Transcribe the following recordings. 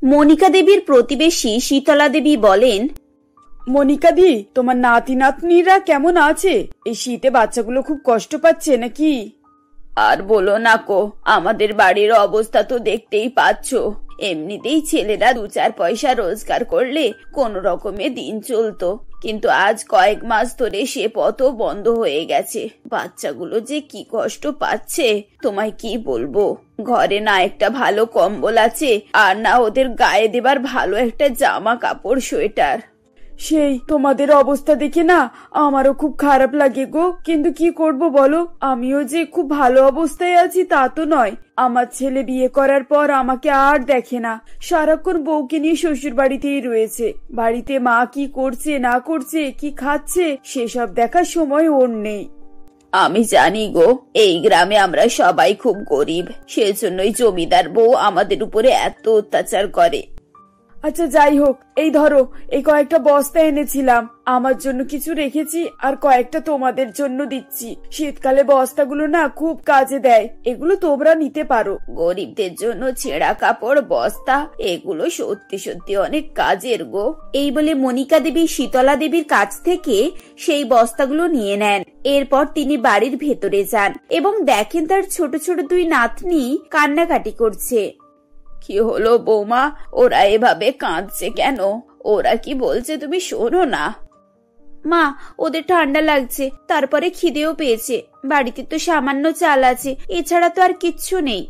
মনিকা দেবীর প্রতিবেশী শীতলা দেবী বলেন, মনিকা দি, তোমার নাতি নাতনিরা কেমন আছে? এই শীতে বাচ্চাগুলো খুব কষ্ট পাচ্ছে নাকি? আর বলো না কো, আমাদের বাড়ির অবস্থা তো দেখতেই পাচ্ছ। এমনিতেই ছেলেরা 2-4 পয়সা রোজগার করলে কোনো রকমে দিন চলতো, কিন্তু আজ কয়েক মাস ধরে সে পথও বন্ধ হয়ে গেছে। বাচ্চাগুলো যে কি কষ্ট পাচ্ছে তোমায় কি বলবো। ঘরে না একটা ভালো কম্বল আছে, আর না ওদের গায়ে দেবার ভালো একটা জামা কাপড় সোয়েটার। সেই তোমাদের অবস্থা দেখে না আমারও খুব খারাপ লাগে গো, কিন্তু কি করব বলো। আমিও যে খুব ভালো অবস্থায় আছি তা তো নয়। আমার ছেলে বিয়ে করার পর আমাকে আর দেখে না, সারাক্ষণ বউকে নিয়ে শ্বশুর বাড়িতেই রয়েছে। বাড়িতে মা কি করছে না করছে, কি খাচ্ছে, সেসব দেখার সময় ওর নেই। আমি জানি গো, এই গ্রামে আমরা সবাই খুব গরিব, সেজন্যই জমিদার বউ আমাদের উপরে এত অত্যাচার করে। আচ্ছা যাই হোক, এই ধরো, এই কয়েকটা বস্তা এনেছিলাম। আমার জন্য কিছু রেখেছি আর কয়েকটা তোমাদের জন্য দিচ্ছি। শীতকালে বস্তাগুলো না খুব কাজে দেয়, এগুলো তোমরা নিতে পারো। গরিবদের জন্য ছেঁড়া কাপড়, বস্তা, এগুলো সত্যি সত্যি অনেক কাজের গো। এই বলে মনিকা দেবী শীতলা দেবীর কাছ থেকে সেই বস্তাগুলো নিয়ে নেন। এরপর তিনি বাড়ির ভেতরে যান এবং দেখেন তার ছোট ছোট 2 নাতনি কান্নাকাটি করছে। কি হলো বৌমা, ওরা এভাবে কাঁদছে কেন? ওরা কি বলছে তুমি শোনো না? মা, ওদের ঠান্ডা লাগছে, তারপরে খিদেও পেয়েছে। বাড়িতে তো সামান্য চাল আছে, এছাড়া তো আর কিচ্ছু নেই।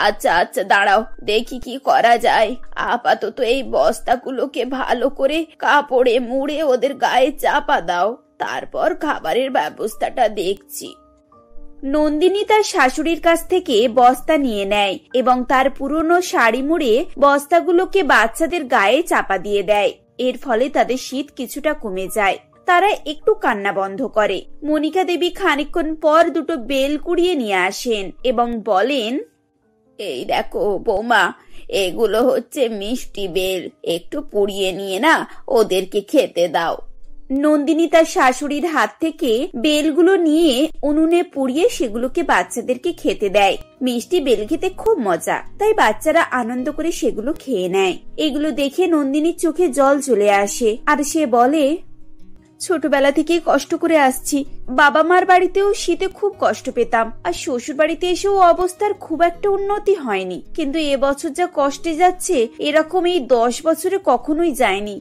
আচ্ছা আচ্ছা, দাঁড়াও, দেখি কি করা যায়। আপাতত এই বস্তাগুলোকে ভালো করে কাপড়ে মুড়ে ওদের গায়ে চাপা দাও, তারপর খাবারের ব্যবস্থাটা দেখছি। নন্দিনী তার শাশুড়ির কাছ থেকে বস্তা নিয়ে নেয় এবং তার পুরনো শাড়ি মুড়ে বস্তাগুলোকে বাচ্চাদের গায়ে চাপা দিয়ে দেয়। এর ফলে তাদের শীত কিছুটা কমে যায়। তারা একটু কান্না বন্ধ করে। মনিকা দেবী খানিকক্ষণ পর 2টো বেল কুড়িয়ে নিয়ে আসেন এবং বলেন, এই দেখো বৌমা, এগুলো হচ্ছে মিষ্টি বেল, একটু পুড়িয়ে নিয়ে না ওদেরকে খেতে দাও। নন্দিনী তার শাশুড়ির হাত থেকে বেলগুলো নিয়ে উনুনে পুড়িয়ে সেগুলোকে বাচ্চাদেরকে খেতে দেয়। মিষ্টি বেল খেতে খুব মজা, তাই বাচ্চারা আনন্দ করে সেগুলো খেয়ে নেয়। এগুলো দেখে নন্দিনীর চোখে জল চলে আসে আর সে বলে, ছোটবেলা থেকে কষ্ট করে আসছি। বাবা মার বাড়িতেও শীতে খুব কষ্ট পেতাম, আর শ্বশুর বাড়িতে এসেও অবস্থার খুব একটা উন্নতি হয়নি, কিন্তু এবছর যা কষ্টে যাচ্ছে এরকম এই 10 বছরে কখনোই যায়নি।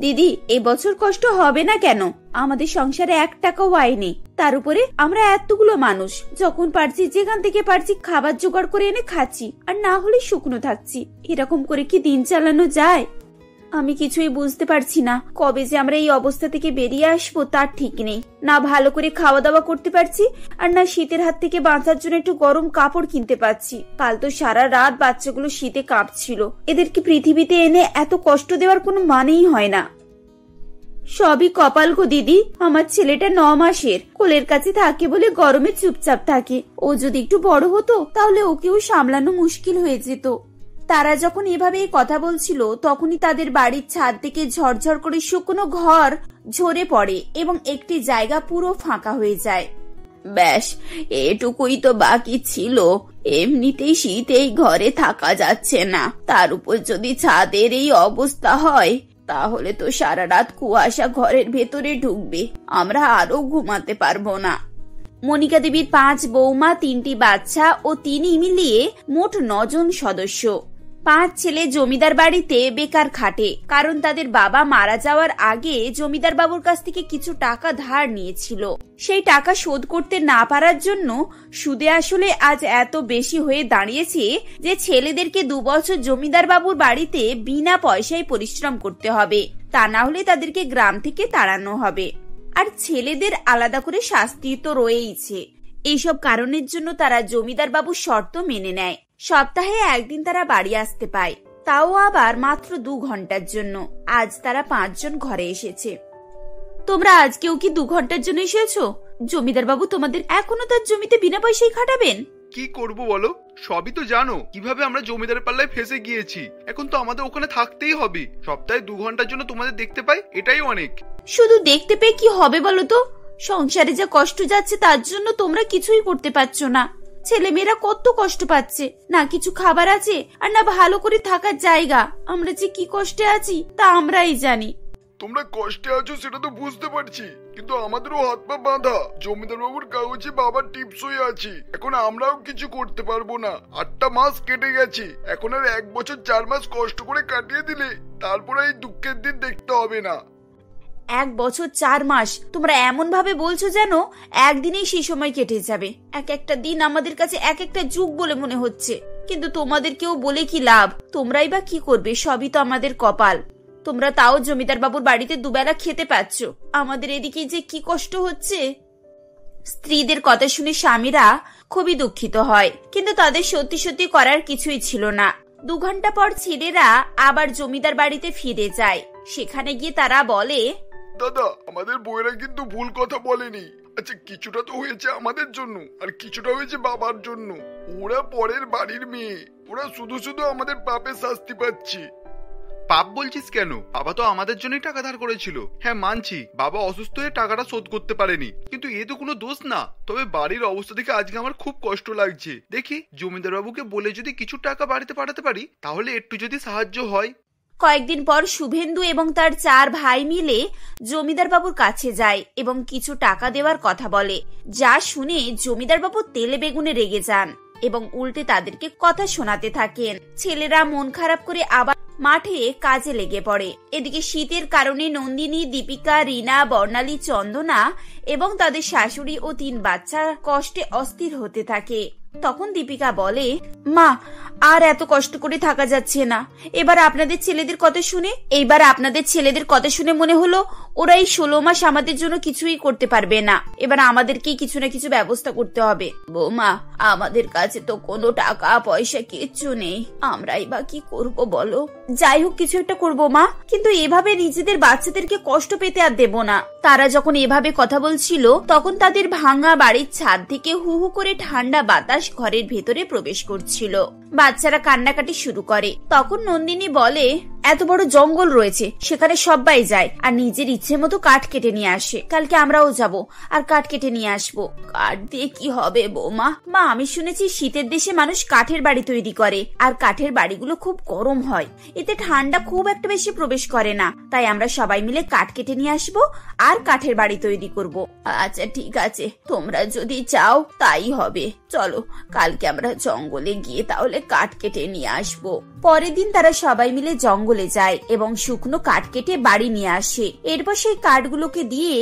দিদি, এবছর কষ্ট হবে না কেন? আমাদের সংসারে 1 টাকাও আয় নেই, তার উপরে আমরা এতগুলো মানুষ, যখন পারছি যেখান থেকে পারছি খাবার জোগাড় করে এনে খাচ্ছি, আর না হলে শুকনো থাকছি। এরকম করে কি দিন চালানো যায়? আমি কিছুই বুঝতে পারছি না। কবে যে আমরা এই অবস্থা থেকে বেরিয়ে আসবো তার ঠিক নেই। না ভালো করে খাওয়া দাওয়া করতে পারছি, আর না শীতের হাত থেকে বাঁচার জন্য একটু গরম কাপড় কিনতে পারছি। কাল তো সারা রাত বাচ্চাগুলো শীতে কাঁপছিল। এদেরকে পৃথিবীতে এনে এত কষ্ট দেওয়ার কোনো মানেই হয় না। সবই কপাল গো দিদি। আমার ছেলেটা 9 মাসের, কোলের কাছে থাকে বলে গরমে চুপচাপ থাকে। ও যদি একটু বড় হতো তাহলে ওকেও সামলানো মুশকিল হয়ে যেত। তারা যখন এভাবে কথা বলছিল তখনই তাদের বাড়ির ছাদ থেকে ঝরঝর করে শুকনো ঘর ঝরে পড়ে এবং একটি জায়গা পুরো ফাঁকা হয়ে যায়। ব্যাস, এটুকুই তো বাকি ছিল। এমনিতেই শীত এই ঘরে থাকা যাচ্ছে না, তার উপর যদি ছাদের এই অবস্থা হয় তাহলে তো সারা রাত কুয়াশা ঘরের ভেতরে ঢুকবে, আমরা আরো ঘুমাতে পারবো না। মনিকা দেবীর 5 বৌমা, 3টি বাচ্চা ও তিনি মিলিয়ে মোট 9 জন সদস্য। 5 ছেলে জমিদার বাড়িতে বেকার খাটে, কারণ তাদের বাবা মারা যাওয়ার আগে জমিদার বাবুর কাছ থেকে কিছু টাকা ধার নিয়েছিল। সেই টাকা শোধ করতে না পারার জন্য সুদে আসলে আজ এত বেশি হয়ে দাঁড়িয়েছে যে ছেলেদেরকে 2 বছর জমিদার বাবুর বাড়িতে বিনা পয়সায় পরিশ্রম করতে হবে, তা না হলে তাদেরকে গ্রাম থেকে তাড়ানো হবে। আর ছেলেদের আলাদা করে শাস্তি তো রয়েইছে। এইসব কারণের জন্য তারা জমিদার বাবুর শর্ত মেনে নেয়। সপ্তাহে 1 দিন তারা বাড়ি আসতে পায়, তাও আবার মাত্র 2 ঘন্টার জন্য। আজ তারা 5 জন ঘরে এসেছে। তোমরা আজকেও কি 2 ঘন্টার জন্য এসেছো? জমিদার বাবু তোমাদের এখনো তার জমিতে বিনা পয়সায় খাটাবেন? কি করব বলো, সবই তো জানো কিভাবে আমরা জমিদারের পাল্লায় ফেসে গিয়েছি। এখন তো আমাদের ওখানে থাকতেই হবে। সপ্তাহে 2 ঘন্টার জন্য তোমাদের দেখতে পাই, এটাই অনেক। শুধু দেখতে পেয়ে কি হবে বলো তো? সংসারে যা কষ্ট যাচ্ছে তার জন্য তোমরা কিছুই করতে পারছো না। ছেলেমেয়েরা কত কষ্ট পাচ্ছে, না কিছু খাবার আছে আর না ভালো করে থাকার জায়গা। আমরা যে কি কষ্টে আছি তা আমরাই জানি। তোমরা কষ্টে আছো সেটা তো বুঝতে পারছি, কিন্তু আমাদেরও হাত পা বাঁধা। জমিদার বাবুর কাগজে বাবার টিপস হয়ে আছি, এখন আমরাও কিছু করতে পারবো না। 8টা মাস কেটে গেছে, এখন আর 1 বছর 4 মাস কষ্ট করে কাটিয়ে দিলে তারপরে এই দুঃখের দিন দেখতে হবে না। 1 বছর 4 মাস তোমরা এমন ভাবে বলছো যেন একদিনেই সেই সময় কেটে যাবে। এক একটা দিন আমাদের কাছে এক একটা যুগ বলে মনে হচ্ছে, কিন্তু তোমাদেরকেও বলে কি লাভ? তোমরাই বা কি করবে? সবই তো আমাদের কপাল। তোমরা তাও জমিদার বাবুর বাড়িতে দুবেলা খেতে পাচ্ছ, আমাদের এদিকে যে কি কষ্ট হচ্ছে। স্ত্রীদের কথা শুনে স্বামীরা খুবই দুঃখিত হয়, কিন্তু তাদের সত্যি সত্যি করার কিছুই ছিল না। 2 ঘন্টা পর ছেলেরা আবার জমিদার বাড়িতে ফিরে যায়। সেখানে গিয়ে তারা বলে, দাদা, আমাদের বউয়েরা কিন্তু ভুল কথা বলেনি। আচ্ছা, কিছুটা তো হয়েছে আমাদের জন্য আর কিছুটা হয়েছে বাবার জন্য। ওরা পরের বাড়ির মেয়ে, ওরা শুধু শুধু আমাদের পাপের শাস্তি পাচ্ছে। পাপ বলছিস কেন? বাবা তো আমাদের জন্যই টাকা ধার করেছিল। হ্যাঁ মানছি, বাবা অসুস্থ হয়ে টাকাটা শোধ করতে পারেনি, কিন্তু এ তো কোনো দোষ না। তবে বাড়ির অবস্থা দেখে আজকে আমার খুব কষ্ট লাগছে। দেখি জমিদার বাবুকে বলে যদি কিছু টাকা বাড়িতে পাঠাতে পারি, তাহলে একটু যদি সাহায্য হয়। কয়েকদিন পর শুভেন্দু এবং তার 4 ভাই মিলে জমিদার বাবুর কাছে যায় এবং কিছু টাকা দেওয়ার কথা বলে। যা শুনে জমিদার বাবু তেলে বেগুনে রেগে যান এবং উল্টে তাদেরকে কথা শোনাতে থাকেন। ছেলেরা মন খারাপ করে আবার মাঠে কাজে লেগে পড়ে। এদিকে শীতের কারণে নন্দিনী, দীপিকা, রিনা, বর্ণালী, চন্দনা এবং তাদের শাশুড়ি ও 3 বাচ্চা কষ্টে অস্থির হতে থাকে। তখন দীপিকা বলে, মা আর এত কষ্ট করে থাকা যাচ্ছে না। এইবার আপনাদের ছেলেদের কথা শুনে মনে হলো ওরা এই 16 মাস আমাদের জন্য কিছুই করতে পারবে না। এবার আমাদেরকেই কিছু না কিছু ব্যবস্থা করতে হবে। বৌমা, আমাদের কাছে তো কোনো টাকা পয়সা কিচ্ছু নেই, আমরাই বা কি করবো বলো? যাই হোক, কিছু একটা করবো মা, কিন্তু এভাবে নিজেদের বাচ্চাদেরকে কষ্ট পেতে আর দেব না। তারা যখন এভাবে কথা বলছিল তখন তাদের ভাঙা বাড়ির ছাদ থেকে হু হু করে ঠান্ডা বাতাস ঘরের ভেতরে প্রবেশ করছিল। বাচ্চারা কান্নাকাটি শুরু করে। তখন নন্দিনী বলে, এত বড় জঙ্গল রয়েছে, সেখানে সবাই যায় আর নিজের ইচ্ছে মতো কাঠ কেটে নিয়ে আসে। কালকে আমরাও যাব আর কাঠ কেটে নিয়ে আসবো। কাঠ দিয়ে কি হবে বৌমা? মা, আমি শুনেছি শীতের দেশে মানুষ কাঠের বাড়ি তৈরি করে আর কাঠের বাড়িগুলো খুব গরম হয়, এতে ঠান্ডা খুব একটা বেশি প্রবেশ করে না। তাই আমরা সবাই মিলে কাঠ কেটে নিয়ে আসবো আর কাঠের বাড়ি তৈরি করব। আচ্ছা ঠিক আছে, তোমরা যদি চাও তাই হবে। চলো কালকে আমরা জঙ্গলে গিয়ে তাহলে কাঠ কেটে নিয়ে আসবো। পরের দিন তারা সবাই মিলে জঙ্গলে যায় এবং শুকনো কাঠ কেটে বাড়ি নিয়ে আসে। এরপর সেই কাঠগুলোকে দিয়ে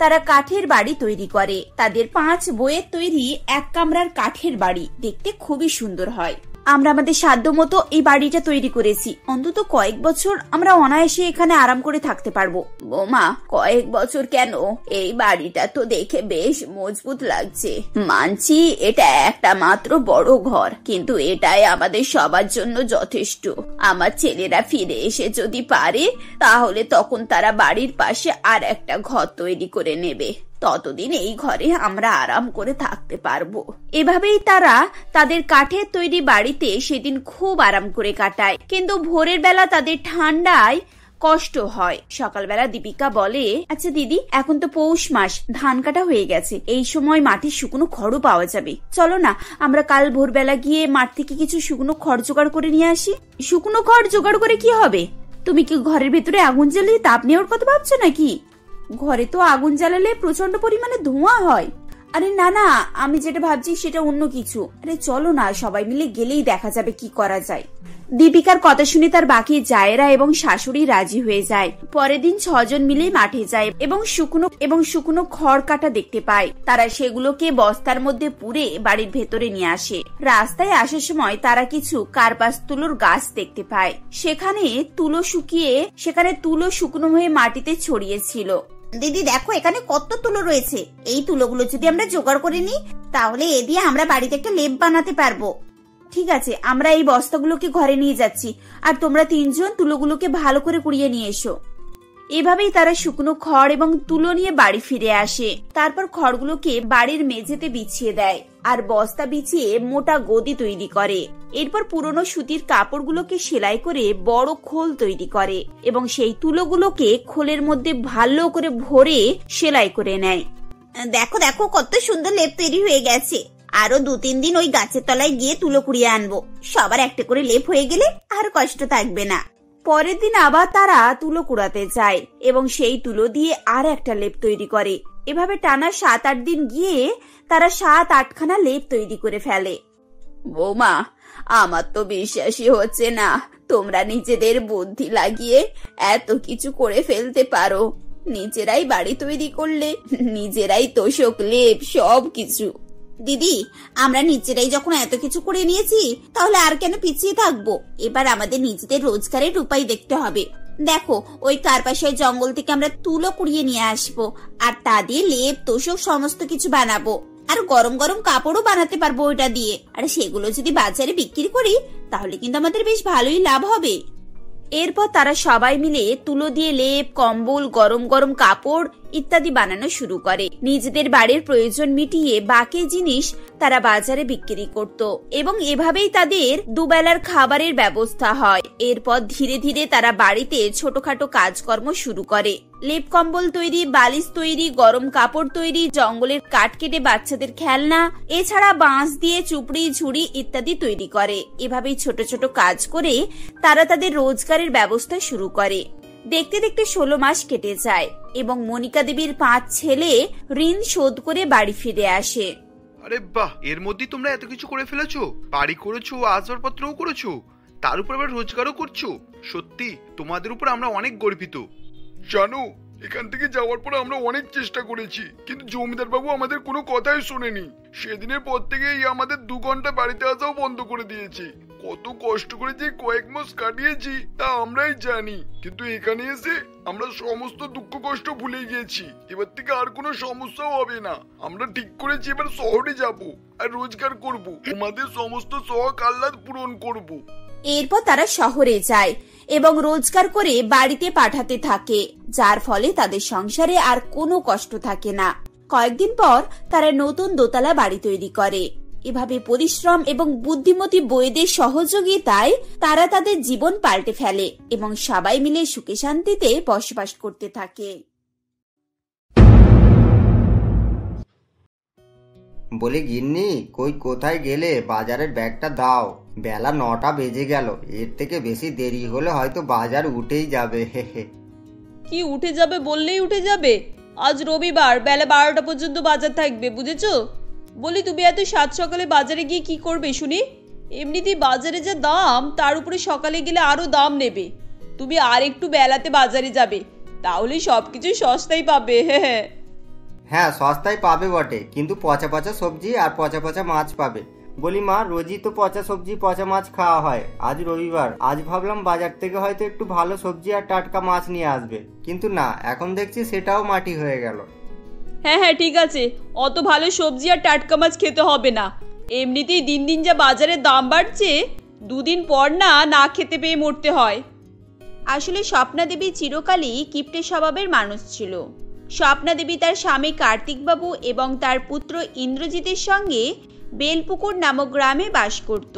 তারা কাঠের বাড়ি তৈরি করে। তাদের 5 বইয়ের তৈরি 1 কামরার কাঠের বাড়ি দেখতে খুবই সুন্দর হয়। আমরা আমাদের সাধ্য মতো এই বাড়িটা তৈরি করেছি। অন্তত কয়েক বছর আমরা অনায়াসে এখানে আরাম করে থাকতে পারবো। বোমা, কয়েক বছর কেন? এই বাড়িটা তো দেখে বেশ মজবুত লাগছে। মানছি এটা একটা মাত্র বড় ঘর, কিন্তু এটাই আমাদের সবার জন্য যথেষ্ট। আমার ছেলেরা ফিরে এসে যদি পারে তাহলে তখন তারা বাড়ির পাশে আর একটা ঘর তৈরি করে নেবে। ততদিন এই ঘরে আমরা আরাম করে থাকতে পারবো। এভাবেই তারা তাদের কাঠের তৈরি বাড়িতে সেদিন খুব আরাম করে কাটায়। কিন্তু ভোরের বেলা তাদের ঠান্ডায় কষ্ট হয়। সকালবেলা দীপিকা বলে, আচ্ছা দিদি, এখন তো পৌষ মাস, ধান কাটা হয়ে গেছে, এই সময় মাঠে শুকনো খড়ও পাওয়া যাবে। চলো না আমরা কাল ভোরবেলা গিয়ে মাঠ থেকে কিছু শুকনো খড় জোগাড় করে নিয়ে আসি। শুকনো খড় জোগাড় করে কি হবে? তুমি কি ঘরের ভেতরে আগুন জ্বালিয়ে তাপ নেওয়ার কথা ভাবছো নাকি? ঘরে তো আগুন জ্বালালে প্রচন্ড পরিমাণে ধোঁয়া হয়। আরে না না, আমি যেটা ভাবছি সেটা অন্য কিছু। আরে চলো না, সবাই মিলে গেলেই দেখা যাবে কি করা যায়। দীপিকার কথা শুনে তার বাকি জায়েরা এবং শাশুড়ি রাজি হয়ে যায়। পরের দিন 6 জন মিলে মাঠে যায় এবং শুকনো খড় কাটা দেখতে পায়। তারা সেগুলোকে বস্তার মধ্যে পুরে বাড়ির ভেতরে নিয়ে আসে। রাস্তায় আসার সময় তারা কিছু কার্পাস তুলোর গাছ দেখতে পায়। সেখানে তুলো শুকনো হয়ে মাটিতে ছড়িয়েছিল। দিদি দেখো, এখানে কত তুলো রয়েছে। এই তুলোগুলো যদি আমরা জোগাড় করে নিই তাহলে এ দিয়ে আমরা বাড়িতে একটা লেপ বানাতে পারবো। ঠিক আছে, আমরা এই বস্তাগুলোকে ঘরে নিয়ে যাচ্ছি আর তোমরা 3 জন তুলোগুলোকে ভালো করে কুড়িয়ে নিয়ে এসো। এভাবেই তারা শুকনো খড় এবং তুলো নিয়ে বাড়ি ফিরে আসে। তারপর খড়গুলোকে বাড়ির মেঝেতে বিছিয়ে দেয় আর বস্তা বিছিয়ে মোটা গদি তৈরি করে। এরপর পুরনো সুতির কাপড়গুলোকে সেলাই করে বড় খোল তৈরি করে এবং সেই তুলোগুলোকে খোলের মধ্যে ভালো করে ভরে সেলাই করে নেয়। দেখো দেখো, কত সুন্দর লেপ তৈরি হয়ে গেছে। আরো 2-3 দিন ওই গাছের তলায় গিয়ে তুলো কুড়িয়ে আনবো। সবার একটা করে লেপ হয়ে গেলে আর কষ্ট থাকবে না। পরের দিন আবার তারা তুলো কুড়াতে যায় এবং সেই তুলো দিয়ে আর একটা লেপ তৈরি করে। এভাবে টানা 7-8 দিন গিয়ে তারা 7-8খানা লেপ তৈরি করে ফেলে। বৌমা, আমার তো বিশ্বাসই হচ্ছে না তোমরা নিজেদের বুদ্ধি লাগিয়ে এত কিছু করে ফেলতে পারো। নিজেরাই বাড়ি তৈরি করলে, নিজেরাই তোষক লেপ সবকিছু। দিদি, আমরা নিজেরাই যখন এত কিছু করে নিয়েছি তাহলে আর কেন পিছিয়ে থাকবো? এবার আমাদের নিজেদের রোজগারের উপায় দেখতে হবে। দেখো, ওই কার্পাসের জঙ্গল থেকে আমরা তুলো কুড়িয়ে নিয়ে আসবো, আর তা দিয়ে লেপ তোষক সমস্ত কিছু বানাবো, আর গরম গরম কাপড়ও বানাতে পারবো ওটা দিয়ে। আর সেগুলো যদি বাজারে বিক্রি করি তাহলে কিন্তু আমাদের বেশ ভালোই লাভ হবে। এরপর তারা সবাই মিলে তুলো দিয়ে লেপ, কম্বল, গরম গরম কাপড় ইত্যাদি বানানো শুরু করে। নিজেদের বাড়ির প্রয়োজন মিটিয়ে বাকি জিনিস তারা বাজারে বিক্রি করত এবং এভাবেই তাদের দুবেলার খাবারের ব্যবস্থা হয়। এরপর ধীরে ধীরে তারা বাড়িতে ছোটখাটো কাজকর্ম শুরু করে। লেপ কম্বল তৈরি, বালিশ তৈরি, গরম কাপড় তৈরি, জঙ্গলের কাঠ কেটে বাচ্চাদের খেলনা, এছাড়া বাঁশ দিয়ে চুপড়ি, ঝুড়ি ইত্যাদি তৈরি করে। এভাবেই ছোট ছোট কাজ করে তারা তাদের রোজগারের ব্যবস্থা শুরু করে। দেখতে দেখতে 16 মাস কেটে যায় এবং মনিকা দেবীর 5 ছেলে ঋণ শোধ করে বাড়ি ফিরে আসে। আরে বাহ, এর মধ্যে তোমরা এত কিছু করে ফেলেছো, বাড়ি করেছো, আসবাবপত্রও করেছো, তার উপর আবার রোজগারও করছো। সত্যি তোমাদের উপর আমরা অনেক গর্বিত। জানো, এখান থেকে যাওয়ার পর আমরা অনেক চেষ্টা করেছি, কিন্তু জমিদার বাবু আমাদের কোনো কথাই শোনেনি। সেদিনের পর থেকেই আমাদের 2 ঘন্টা বাড়িতে আসাও বন্ধ করে দিয়েছে। কত কষ্ট করে যে কয়েক মাস কাটিয়েছি তা আমরাই জানি, কিন্তু এখানে এসে আমরা সমস্ত দুঃখ কষ্ট ভুলে গিয়েছি। এবার থেকে আর কোনো সমস্যাও হবে না। আমরা ঠিক করেছি এবার শহরে যাব আর রোজগার করব, আমাদের সমস্ত শখ আহ্লাদ পূরণ করব। এরপর তারা শহরে যায় এবং রোজগার করে বাড়িতে পাঠাতে থাকে, যার ফলে তাদের সংসারে আর কোনো কষ্ট থাকে না। কয়েকদিন পর তারা নতুন দোতলা বাড়ি তৈরি করে। এভাবে পরিশ্রম এবং বুদ্ধিমতী বউদের সহযোগিতায় তারা তাদের জীবন পাল্টে ফেলে এবং সবাই মিলে সুখে শান্তিতে বসবাস করতে থাকে। বলি গিন্নি, কোথায় গেলে? বাজারের ব্যাগটা দাও। বেলা 9টা বেজে গেল, এর থেকে বেশি দেরি হলে হয়তো বাজার উঠেই যাবে। কি উঠে যাবে বললেই উঠে যাবে? আজ রবিবার, বেলা 12টা পর্যন্ত বাজার থাকবে, বুঝেছো? বলি, তুমি এত সাত সকালে বাজারে গিয়ে কি করবে শুনি? এমনিতেই বাজারে যা দাম, তার উপরে সকালে গেলে আরো দাম নেবে। তুমি আর একটু বেলাতে বাজারে যাবে, তাহলে সবকিছু সস্তায় পাবে। হ্যাঁ, সস্তায় পাবে বটে, কিন্তু পচা পচা সবজি আর পচা পচা মাছ পাবে। বলি মা, রোজই তো পচা সবজি পচা মাছ খাওয়া হয়, আজ রবিবার, আজ ভাবলাম বাজার থেকে হয়তো একটু ভালো সবজি আর টাটকা মাছ নিয়ে আসবে, কিন্তু না, এখন দেখছি সেটাও মাটি হয়ে গেল। হ্যাঁ হ্যাঁ, ঠিক আছে, অত ভালো সবজি আর টাটকা মাছ খেতে হবে না। এমনিতেই দিন দিন যা বাজারের দাম বাড়ছে, 2 দিন পর না খেতে পেয়ে মরতে হয়। আসলে স্বপ্না দেবী চিরকালই কিপ্টে স্বভাবের মানুষ ছিল। স্বপ্না দেবী তার স্বামী কার্তিক বাবু এবং তার পুত্র ইন্দ্রজিতের সঙ্গে বেলপুকুর নামক গ্রামে বাস করত।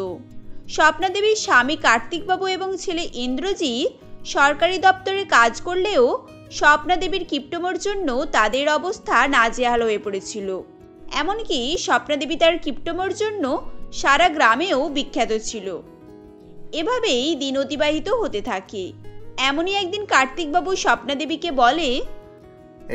স্বপ্না দেবীর স্বামী কার্তিক বাবু এবং ছেলে ইন্দ্রজিৎ সরকারি দপ্তরে কাজ করলেও স্বপ্না দেবীর কিপ্টমোর জন্য তাদের অবস্থা নাজেহাল হয়ে পড়েছিল। এমনকি স্বপ্না দেবী তার কিপ্টমোর জন্য সারা গ্রামেও বিখ্যাত ছিল। এভাবেই দিন অতিবাহিত হতে থাকে। এমনই একদিন কার্তিক বাবু স্বপ্না দেবীকে বলে,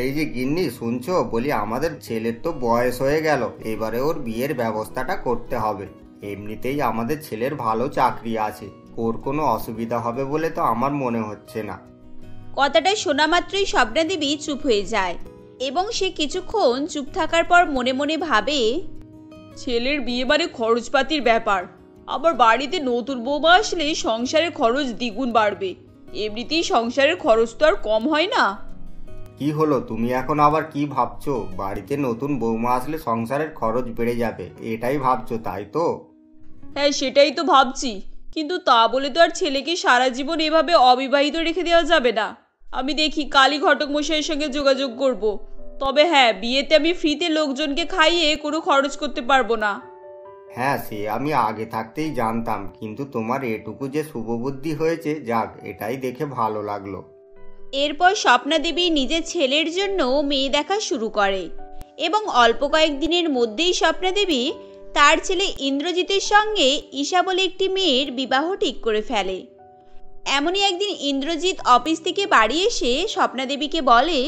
এই যে গিন্নি, শুনছো? বলি আমাদের ছেলের তো বয়স হয়ে গেল, এবারে ওর বিয়ের ব্যবস্থাটা করতে হবে। এমনিতেই আমাদের ছেলের ভালো চাকরি আছে, ওর কোনো অসুবিধা হবে বলে তো আমার মনে হচ্ছে না। কথাটা শোনা মাত্রই স্বপ্না দেবী চুপ হয়ে যায় এবং সে কিছুক্ষণ চুপ থাকার পর মনে মনে ভাবে, ছেলের বিয়ে মানে খরচপাতির ব্যাপার, আবার বাড়িতে নতুন বৌমা আসলে সংসারের খরচ দ্বিগুণ বাড়বে। এমনিতেই সংসারের খরচ তো আর কম হয় না। কি হলো, তুমি এখন আবার কি ভাবছো? বাড়িতে নতুন বৌমা আসলে সংসারের খরচ বেড়ে যাবে, এটাই ভাবছো তাই তো? হ্যাঁ, সেটাই তো ভাবছি, কিন্তু তা বলে তো আর ছেলেকে সারা জীবন এভাবে অবিবাহিত রেখে দেওয়া যাবে না। আমি দেখি কালী ঘটক মশাইয়ের সঙ্গে যোগাযোগ করব। তবে হ্যাঁ, বিয়েতে আমি ফ্রিতে লোকজনকে খাইয়ে কোনো খরচ করতে পারবো না। হ্যাঁ, সে আমি আগে থাকতেই জানতাম, কিন্তু তোমার এটুকু যে শুভবুদ্ধি হয়েছে, যাক, এটাই দেখে ভালো লাগলো। এরপর স্বপ্না দেবী নিজের ছেলের জন্য মেয়ে দেখা শুরু করে এবং অল্প কয়েকদিনের মধ্যেই স্বপ্না দেবী তার ছেলে ইন্দ্রজিতের সঙ্গে ঈশা বলে একটি মেয়ের বিবাহ ঠিক করে ফেলে। এমনই একদিন ইন্দ্রজিৎ অফিস থেকে বাড়ি এসে স্বপ্নাদেবীকে বলে,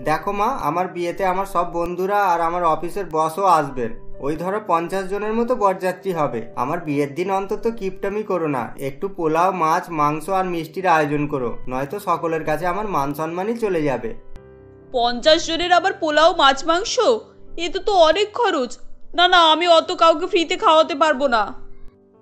দেখো মা, আমার বিয়েতে আমার সব বন্ধুরা আর আমার অফিসের বসও আসবেন। ওই ধরো 50 জনের মতো বরযাত্রী হবে। আমার বিয়ের দিন অন্তত কিপটামি করো না, একটু পোলাও, মাছ, মাংস আর মিষ্টির আয়োজন করো, নয়তো সকলের কাছে আমার মান সম্মানই চলে যাবে। 50 জনের আবার পোলাও, মাছ, মাংস? এতে তো অনেক খরচ। না না, আমি অত কাউকে ফ্রিতে খাওয়াতে পারবো না।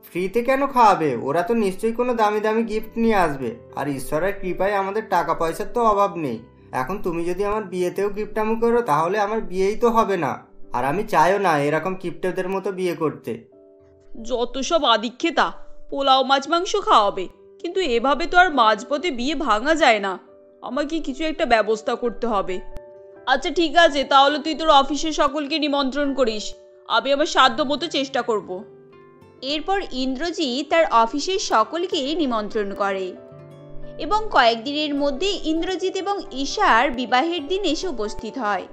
ফ্রিতে কেন খাওয়াবে? ওরা তো নিশ্চয়ই কোনো দামি দামি গিফট নিয়ে আসবে। আর ঈশ্বরের কৃপায় আমাদের টাকা পয়সার তো অভাব নেই। এখন তুমি যদি আমার বিয়েতেও কিপটামি করো তাহলে আমার বিয়েই তো হবে না। আর আমি চাইও না এরকম কিপটেদের মতো বিয়ে করতে। যত সব আদিক্ষেতা, পোলাও, মাছ, মাংস খাওয়াবে, কিন্তু এভাবে তো আর মাঝপথে বিয়ে ভাঙা যায় না। আমাকে কিছু একটা ব্যবস্থা করতে হবে। আচ্ছা ঠিক আছে, তাহলে তুই তোর অফিসের সকলকে নিমন্ত্রণ করিস, আমি আমার সাধ্য মতো চেষ্টা করব। এরপর ইন্দ্রজিৎ তার অফিসের সকলকে নিমন্ত্রণ করে এবং কয়েকদিনের মধ্যে ইন্দ্রজিৎ এবং ঈশার বিবাহের দিন এসে উপস্থিত হয়।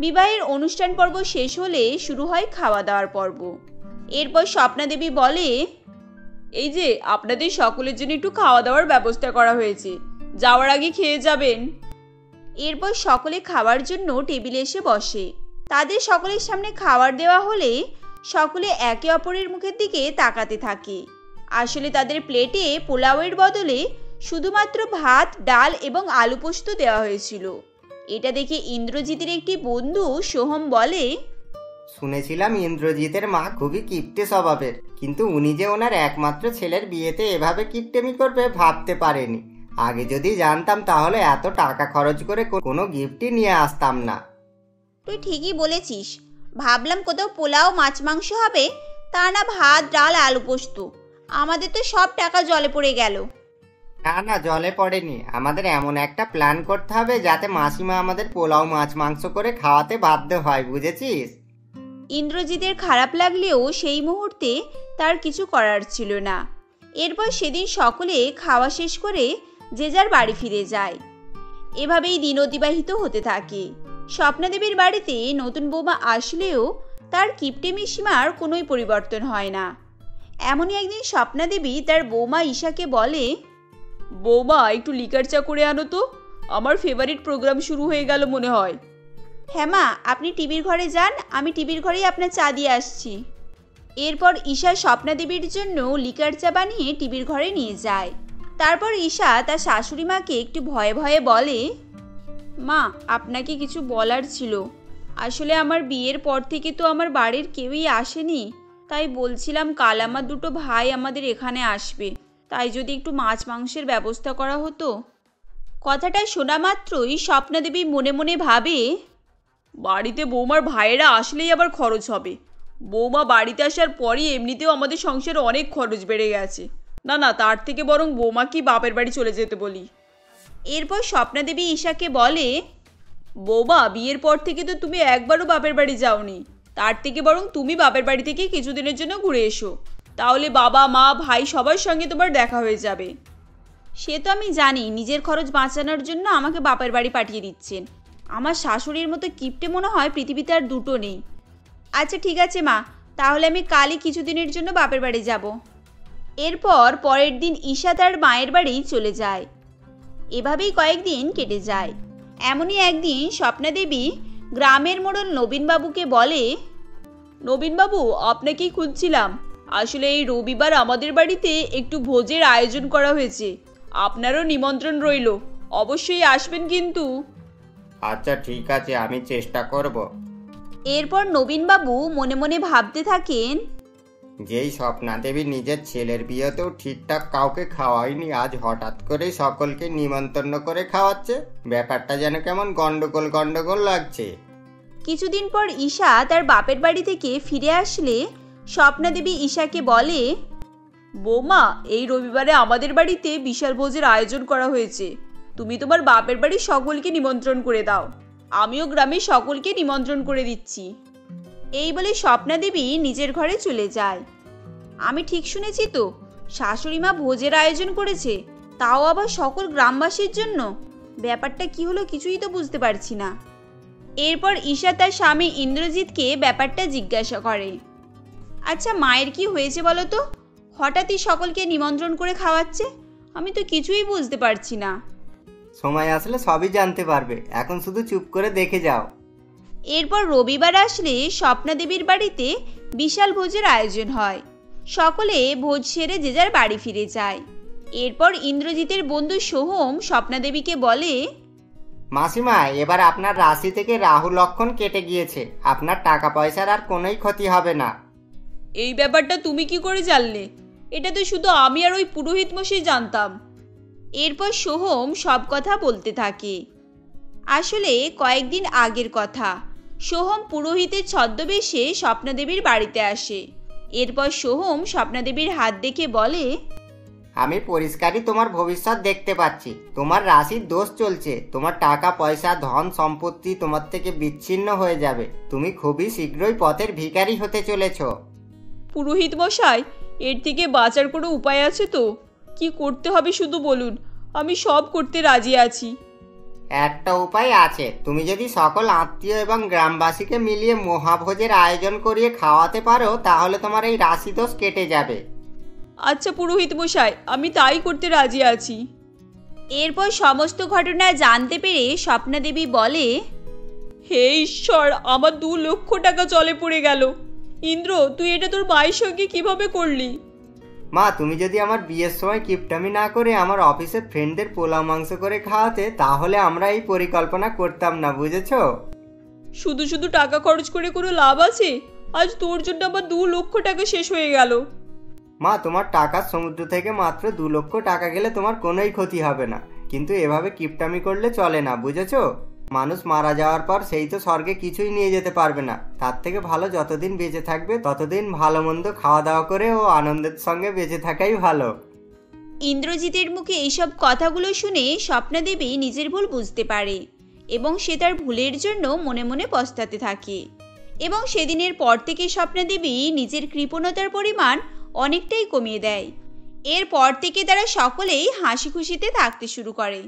বিবাহের অনুষ্ঠান পর্ব শেষ হলে শুরু হয় খাওয়া দাওয়ার পর্ব। এরপর স্বপ্নাদেবী বলে, এই যে আপনাদের সকলের জন্য একটু খাওয়া দাওয়ার ব্যবস্থা করা হয়েছে, যাওয়ার আগে খেয়ে যাবেন। এরপর সকলে খাওয়ার জন্য টেবিলে এসে বসে। তাদের সকলের সামনে খাবার দেওয়া হলে সকলে একে অপরের মুখের দিকে তাকাতে থাকে। আসলে তাদের প্লেটে পোলাওয়ের বদলে শুধুমাত্র ভাত, ডাল এবং আলু পোস্ত দেওয়া হয়েছিল। এটা দেখে ইন্দ্রজিতের একটি বন্ধু সোহম বলে, শুনেছিলাম ইন্দ্রজিতের মা খুবই কিপটে স্বভাবের, কিন্তু উনি যে ওনার একমাত্র ছেলের বিয়েতে এভাবে কিপটেমি করবে ভাবতে পারেনি। আগে যদি জানতাম তাহলে এত টাকা খরচ করে কোনো গিফটই নিয়ে আসতাম না। তুই ঠিকই বলেছিস, ভাবলাম কোথাও পোলাও, মাছ, মাংস হবে, তা না ভাত, ডাল, আলু পোস্ত। আমাদের তো সব টাকা জলে পড়ে গেল। না না, জলে পড়েনি। আমাদের এমন একটা প্ল্যান করতে হবে যাতে মাসিমা আমাদের পোলাও, মাছ, মাংস করে খাওয়াতে বাধ্য হয়, বুঝেছিস? ইন্দ্রজিতের খারাপ লাগলেও সেই মুহূর্তে তার কিছু করার ছিল না। এরপর সেদিন সকলে খাওয়া শেষ করে যে যার বাড়ি ফিরে যায়। এভাবেই দিন অতিবাহিত হতে থাকে। স্বপ্নাদেবীর বাড়িতে নতুন বৌমা আসলেও তার কিপটেমি সীমার কোনোই পরিবর্তন হয় না। এমনই একদিন স্বপ্নাদেবী তার বৌমা ঈশাকে বলে, বৌমা, একটু লিকার চা করে আনো তো, আমার ফেভারিট প্রোগ্রাম শুরু হয়ে গেল মনে হয়। হ্যাঁ মা, আপনি টিভির ঘরে যান, আমি টিভির ঘরেই আপনার চা দিয়ে আসছি। এরপর ঈশা স্বপ্নাদেবীর জন্য লিকার চা বানিয়ে টিভির ঘরে নিয়ে যায়। তারপর ঈশা তার শাশুড়ি মাকে একটু ভয়ে ভয়ে বলে, মা, আপনাকে কিছু বলার ছিল। আসলে আমার বিয়ের পর থেকে তো আমার বাড়ির কেউই আসেনি, তাই বলছিলাম কাল আমার দুটো ভাই আমাদের এখানে আসবে, তাই যদি একটু মাছ মাংসের ব্যবস্থা করা হতো। কথাটা শোনা মাত্রই স্বপ্নাদেবী মনে মনে ভাবে, বাড়িতে বৌমার ভাইয়েরা আসলেই আবার খরচ হবে। বৌমা বাড়িতে আসার পরই এমনিতেও আমাদের সংসারে অনেক খরচ বেড়ে গেছে। না না, তার থেকে বরং বৌমাকেই বাপের বাড়ি চলে যেতে বলি। এরপর স্বপ্নাদেবী ঈশাকে বলে, বৌমা, বিয়ের পর থেকে তো তুমি একবারও বাপের বাড়ি যাওনি, তার থেকে বরং তুমি বাপের বাড়ি থেকে কিছুদিনের জন্য ঘুরে এসো, তাহলে বাবা, মা, ভাই সবার সঙ্গে তোমার দেখা হয়ে যাবে। সে তো আমি জানি, নিজের খরচ বাঁচানোর জন্য আমাকে বাপের বাড়ি পাঠিয়ে দিচ্ছেন। আমার শাশুড়ির মতো কিপটে মনে হয় পৃথিবীতে আর দুটো নেই। আচ্ছা ঠিক আছে মা, তাহলে আমি কালই কিছুদিনের জন্য বাপের বাড়ি যাব। এরপর পরের দিন ঈশা তার মায়ের বাড়ি চলে যায়। এভাবেই কয়েকদিন কেটে যায়। এমনই একদিন স্বপ্নাদেবী গ্রামের মোড়ল নবীনবাবুকে বলে, নবীনবাবু, আপনাকেই খুঁজছিলাম। আসলে এই রবিবার আমাদের বাড়িতে একটু ভোজের আয়োজন করা হয়েছে, আপনারও নিমন্ত্রণ রইল, অবশ্যই আসবেন কিন্তু। আচ্ছা ঠিক আছে, আমি চেষ্টা করব। এরপর নবীনবাবু মনে মনে ভাবতে থাকেন, যেই স্বপ্নাদেবী নিজের ছেলের বিয়েতেও ঠিকঠাক কাউকে খাওয়ায়নি, আজ হঠাৎ করে সকলকে নিমন্ত্রণ করে খাওয়াচ্ছে। ব্যাপারটা যেন কেমন গন্ডগোল গন্ডগোল লাগছে। কিছুদিন পর ঈশা তার বাপের বাড়ি থেকে ফিরে আসলে স্বপ্নাদেবী ঈশাকে বলে, বৌমা, এই রবিবারে আমাদের বাড়িতে বিশাল ভোজের আয়োজন করা হয়েছে, তুমি তোমার বাপের বাড়ির সকলকে নিমন্ত্রণ করে দাও, আমিও গ্রামের সকলকে নিমন্ত্রণ করে দিচ্ছি। এই বলে স্বপ্নাদেবী নিজের ঘরে চলে যায়। আমি ঠিক শুনেছি তো? শাশুড়ি মা ভোজের আয়োজন করেছে, তাও আবার সকল গ্রামবাসীর জন্য। ব্যাপারটা কি হলো কিছুই তো বুঝতে পারছি না। এরপর ঈশা তার স্বামী ইন্দ্রজিৎকে ব্যাপারটা জিজ্ঞাসা করে। আচ্ছা মায়ের কি হয়েছে বলো তো? হঠাৎই সকলকে নিমন্ত্রণ করে খাওয়াচ্ছে, আমি তো কিছুই বুঝতে পারছি না। সময় আসলে সবই জানতে পারবে, এখন শুধু চুপ করে দেখে যাও। এরপর রবিবার আসলে স্বপ্না দেবীর বাড়িতে বিশাল ভোজের আয়োজন হয়। সকলে ভোজ সেরে যে যার বাড়ি ফিরে যায়। এরপর ইন্দ্রজিতের বন্ধু সোহম স্বপ্না দেবীকে বলে, মাসিমা, এবার আপনার রাশি থেকে রাহু লক্ষণ কেটে গিয়েছে, আপনার টাকা পয়সার আর কোনোই ক্ষতি হবে না। এই ব্যাপারটা তুমি কি করে জানলে? এটা তো শুধু আমি আর ওই পুরোহিত মশাই জানতাম। এরপর সোহম সব কথা বলতে থাকে। আসলে কয়েকদিন আগের কথা, সোহম পুরোহিতের ছদ্মবেশে স্বপ্না দেবীর বাড়িতে আসে। এরপর সোহম স্বপ্না দেবীর হাত দেখে বলে, আমি পরিষ্কারই তোমার ভবিষ্যৎ দেখতে পাচ্ছি। তোমার রাশির দোষ চলছে, তোমার টাকা পয়সা ধন সম্পত্তি তোমার থেকে বিচ্ছিন্ন হয়ে যাবে, তুমি খুবই শীঘ্রই পথের ভিখারি হতে চলেছ। পুরোহিত মশাই, এর থেকে বাঁচার কোনো উপায় আছে তো? কি করতে হবে শুধু বলুন, আমি সব করতে রাজি আছি। একটা উপায় আছে, তুমি যদি সকল আত্মীয় এবং গ্রামবাসীকে মিলিয়ে মহাভোজের আয়োজন করিয়ে খাওয়াতে পারো, তাহলে তোমার এই রাশি দোষ কেটে যাবে। আচ্ছা পুরোহিত মশাই, আমি তাই করতে রাজি আছি। এরপর সমস্ত ঘটনা জানতে পেরে স্বপ্না দেবী বলে, হে ঈশ্বর, আমার 2 লক্ষ টাকা জলে পড়ে গেল। ইন্দ্র, তুই এটা তোর মায়ের সঙ্গে কিভাবে করলি? মা, তুমি যদি আমার বিয়ের সময় কিপটামি না করে আমার অফিসের ফ্রেন্ডদের পোলাও মাংস করে খাওয়াতে, তাহলে আমরা এই পরিকল্পনা করতাম না, বুঝেছো? শুধু শুধু টাকা খরচ করে কোনো লাভ আছে? আজ তোর জন্য আমার 2 লক্ষ টাকা শেষ হয়ে গেল। মা, তোমার টাকার সমুদ্র থেকে মাত্র 2 লক্ষ টাকা গেলে তোমার কোনোই ক্ষতি হবে না, কিন্তু এভাবে কিপটামি করলে চলে না, বুঝেছো? মানুষ মারা যাওয়ার পর সেই তো স্বর্গে কিছুই নিয়ে যেতে পারবে না। তার থেকে ভালো যতদিন বেঁচে থাকবে ততদিন ভালো মন্দ খাওয়া দাওয়া করে ও আনন্দের সঙ্গে বেঁচে থাকাই ভালো। ইন্দ্রজিতের মুখে এইসব কথাগুলো শুনে স্বপ্না দেবী নিজের ভুল বুঝতে পারে এবং সে তার ভুলের জন্য মনে মনে পস্তাতে থাকে। এবং সেদিনের পর থেকে স্বপ্না দেবী নিজের কৃপণতার পরিমাণ অনেকটাই কমিয়ে দেয়। এরপর থেকে তারা সকলেই হাসি খুশিতে থাকতে শুরু করে।